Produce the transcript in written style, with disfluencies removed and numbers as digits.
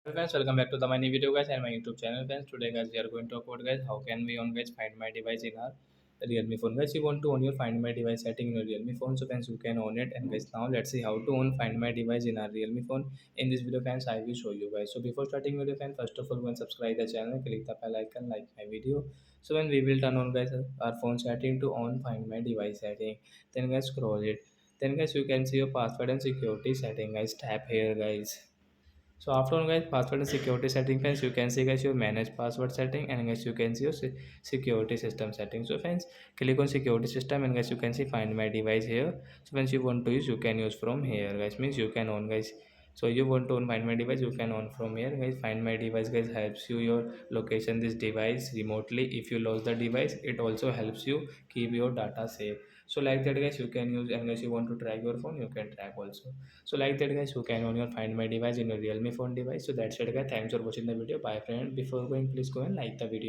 Hey guys, welcome back to the my new video guys and my YouTube channel guys. Today guys we are going to talk about guys how can we on guys find my device in our Realme phone. Guys, you want to on your find my device setting in your Realme phone, so guys you can on it. And guys, now let's see how to on find my device in our Realme phone. In this video guys I will show you guys. So before starting video guys, first of all go and subscribe the channel, click the bell icon, like my video. So when we will turn on guys our phone setting to on find my device setting, then guys scroll it. Then guys you can see your password and security setting. Guys, tap here guys. So after on guys password and security setting friends, you can see guys your manage password setting, and guys you can see your security system setting. So friends, click on security system and guys you can see find my device here. So once you want to use, you can use from here guys, means you can on guys. So you want to on find my device, you can on from here guys. Find my device guys helps you your location this device remotely. If you lose the device, it also helps you keep your data safe. So like that guys you can use, and guys you want to track your phone, you can track also. So like that guys, you can on your find my device in your Realme phone device. So that's it guys. Thanks for watching the video. Bye friend. Before going, please go and like the video.